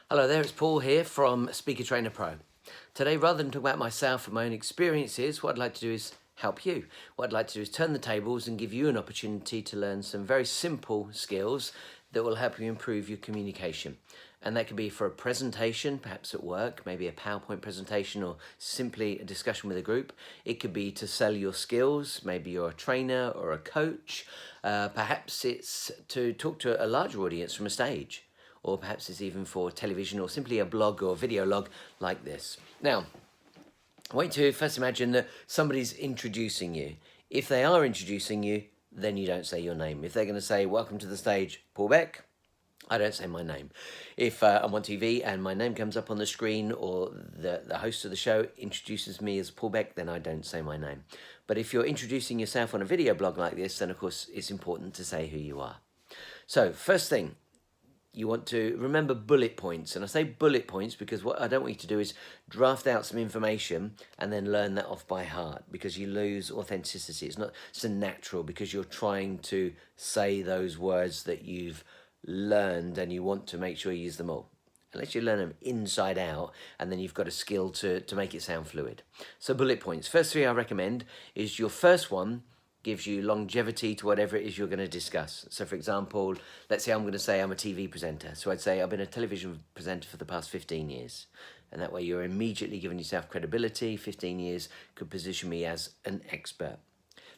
Hello there, it's Paul here from Speaker Trainer Pro. Today, rather than talk about myself and my own experiences, what I'd like to do is help you. What I'd like to do is turn the tables and give you an opportunity to learn some very simple skills that will help you improve your communication. And that could be for a presentation, perhaps at work, maybe a PowerPoint presentation or simply a discussion with a group. It could be to sell your skills, maybe you're a trainer or a coach. Perhaps it's to talk to a larger audience from a stage. Or perhaps it's even for television or simply a blog or video log like this. Now, I want you to first imagine that somebody's introducing you. If they are introducing you, then you don't say your name. If they're going to say, welcome to the stage, Paul Becque, I don't say my name. If I'm on TV and my name comes up on the screen or the host of the show introduces me as Paul Becque, then I don't say my name. But if you're introducing yourself on a video blog like this, then of course it's important to say who you are. So first thing, you want to remember bullet points. And I say bullet points because what I don't want you to do is draft out some information and then learn that off by heart, because you lose authenticity. It's not so natural because you're trying to say those words that you've learned and you want to make sure you use them all. Unless you learn them inside out and then you've got a skill to make it sound fluid. So bullet points. First three I recommend is your first one gives you longevity to whatever it is you're going to discuss. So for example, let's say I'm going to say I'm a TV presenter. So I'd say I've been a television presenter for the past 15 years. And that way you're immediately giving yourself credibility. 15 years could position me as an expert.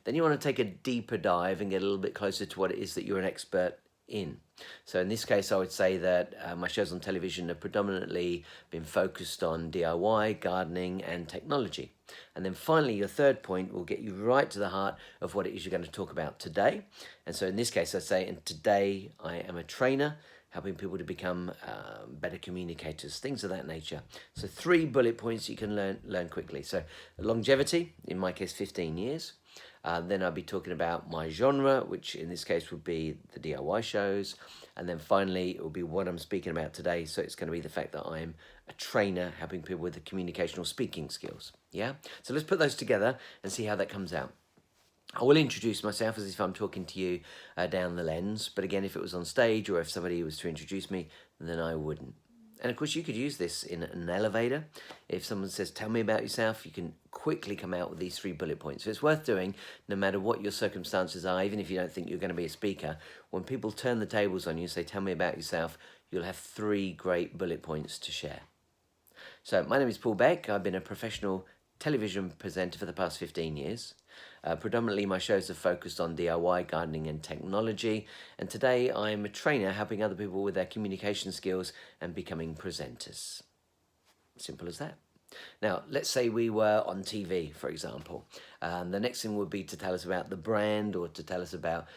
Then you want to take a deeper dive and get a little bit closer to what it is that you're an expert in. So in this case, I would say that my shows on television have predominantly been focused on DIY, gardening and technology. And then finally, your third point will get you right to the heart of what it is you're going to talk about today. And so in this case, I say, and today I am a trainer, helping people to become better communicators, things of that nature. So 3 bullet points you can learn quickly. So longevity, in my case, 15 years. Then I'll be talking about my genre, which in this case would be the DIY shows. And then finally, it will be what I'm speaking about today. So it's going to be the fact that I'm a trainer helping people with the communicational speaking skills. Yeah. So let's put those together and see how that comes out. I will introduce myself as if I'm talking to you down the lens. But again, if it was on stage or if somebody was to introduce me, then I wouldn't. And of course, you could use this in an elevator. If someone says, tell me about yourself, you can quickly come out with these 3 bullet points. So it's worth doing no matter what your circumstances are, even if you don't think you're going to be a speaker. When people turn the tables on you and say, tell me about yourself, you'll have 3 great bullet points to share. So my name is Paul Becque. I've been a professional television presenter for the past 15 years. Predominantly my shows are focused on DIY, gardening and technology, and today I'm a trainer helping other people with their communication skills and becoming presenters. Simple as that. Now, let's say we were on TV, for example. The next thing would be to tell us about the brand or to tell us about,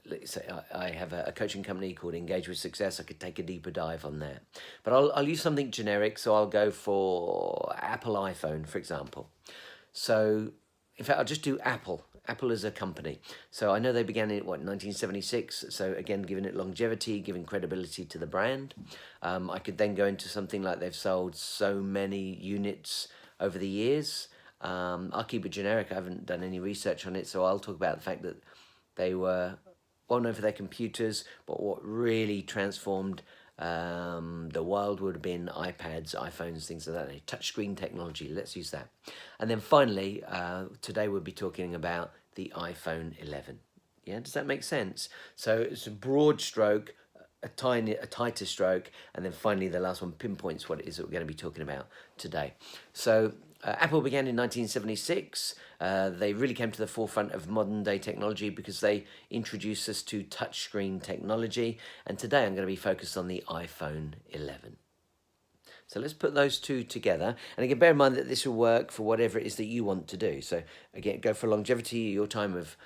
let's say I have a coaching company called Engage with Success. I could take a deeper dive on that. But I'll use something generic, so I'll go for Apple iPhone, for example. So, in fact, I'll just do Apple. Apple as a company. So I know they began in, 1976? So again, giving it longevity, giving credibility to the brand. I could then go into something like they've sold so many units over the years. I'll keep it generic. I haven't done any research on it, so I'll talk about the fact that they were well known for their computers, but what really transformed the world would have been iPads, iPhones, things like that. Touchscreen technology, let's use that. And then finally, today we'll be talking about the iPhone 11. Yeah, does that make sense? So it's a broad stroke, a tighter stroke, and then finally the last one pinpoints what it is that we're going to be talking about today. So Apple began in 1976. They really came to the forefront of modern day technology because they introduced us to touchscreen technology. And today I'm going to be focused on the iPhone 11. So let's put those two together. And again, bear in mind that this will work for whatever it is that you want to do. So again, go for longevity, your time of,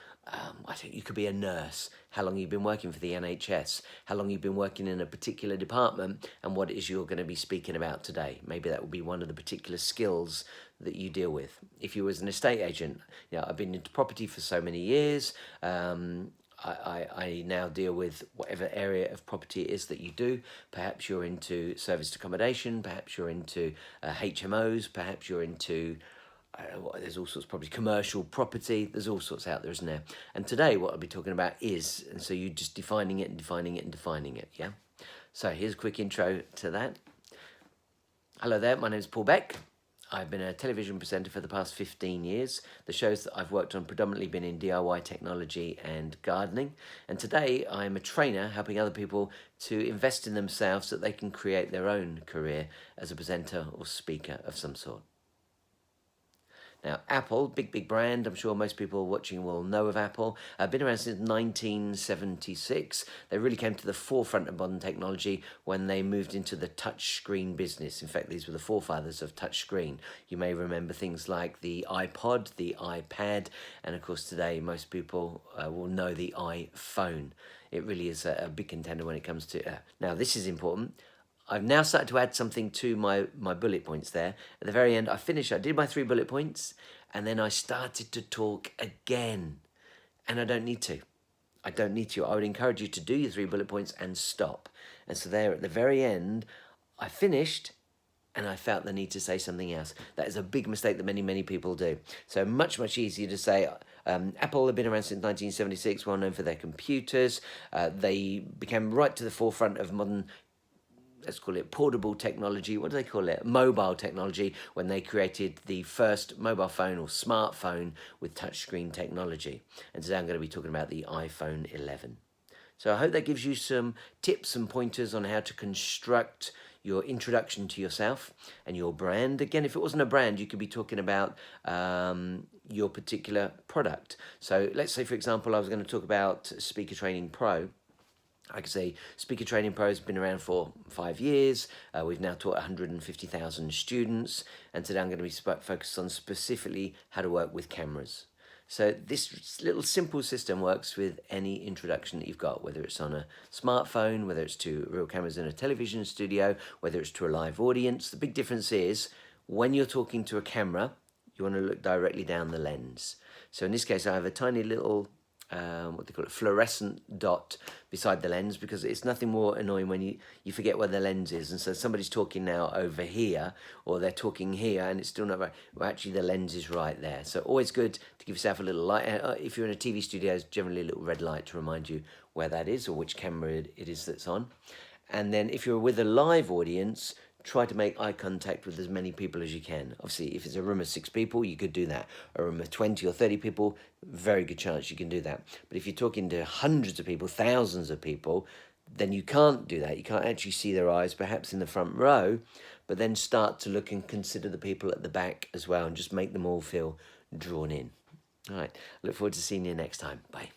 I think you could be a nurse, how long you've been working for the NHS, how long you've been working in a particular department, and what it is you're going to be speaking about today. Maybe that will be one of the particular skills that you deal with. If you was an estate agent, I've been into property for so many years. I now deal with whatever area of property it is that you do. Perhaps you're into serviced accommodation, perhaps you're into HMOs, perhaps you're into there's all sorts of property, commercial property, there's all sorts out there, isn't there? And today what I'll be talking about is, and so you're just defining it and defining it and defining it, yeah? So here's a quick intro to that. Hello there, my name is Paul Becque. I've been a television presenter for the past 15 years. The shows that I've worked on predominantly been in DIY technology and gardening. And today I'm a trainer helping other people to invest in themselves so that they can create their own career as a presenter or speaker of some sort. Now, Apple, big brand. I'm sure most people watching will know of Apple. Been around since 1976. They really came to the forefront of modern technology when they moved into the touchscreen business. In fact, these were the forefathers of touchscreen. You may remember things like the iPod, the iPad, and of course today most people will know the iPhone. It really is a big contender when it comes to... Now, this is important. I've now started to add something to my bullet points there. At the very end, I did my 3 bullet points, and then I started to talk again. And I don't need to. I don't need to. I would encourage you to do your 3 bullet points and stop. And so there at the very end, I finished, and I felt the need to say something else. That is a big mistake that many people do. So much easier to say, Apple have been around since 1976, well known for their computers. They became right to the forefront of modern, let's call it portable technology. What do they call it? Mobile technology, when they created the first mobile phone or smartphone with touchscreen technology. And today I'm going to be talking about the iPhone 11. So I hope that gives you some tips and pointers on how to construct your introduction to yourself and your brand. Again, if it wasn't a brand, you could be talking about your particular product. So let's say, for example, I was going to talk about Speaker Training Pro. I could say Speaker Training Pro has been around for 5 years. We've now taught 150,000 students, and today I'm going to be focused on specifically how to work with cameras. So this little simple system works with any introduction that you've got, whether it's on a smartphone, whether it's to real cameras in a television studio, whether it's to a live audience. The big difference is when you're talking to a camera, you want to look directly down the lens. So in this case, I have a tiny little what they call it, fluorescent dot beside the lens, because it's nothing more annoying when you forget where the lens is, and so somebody's talking now over here, or they're talking here and it's still not right. Well, actually the lens is right there. So always good to give yourself a little light. If you're in a TV studio, there's generally a little red light to remind you where that is or which camera it is that's on. And then if you're with a live audience, try to make eye contact with as many people as you can. Obviously, if it's a room of 6 people, you could do that. A room of 20 or 30 people, very good chance you can do that. But if you're talking to hundreds of people, thousands of people, then you can't do that. You can't actually see their eyes, perhaps in the front row, but then start to look and consider the people at the back as well, and just make them all feel drawn in. All right, look forward to seeing you next time. Bye.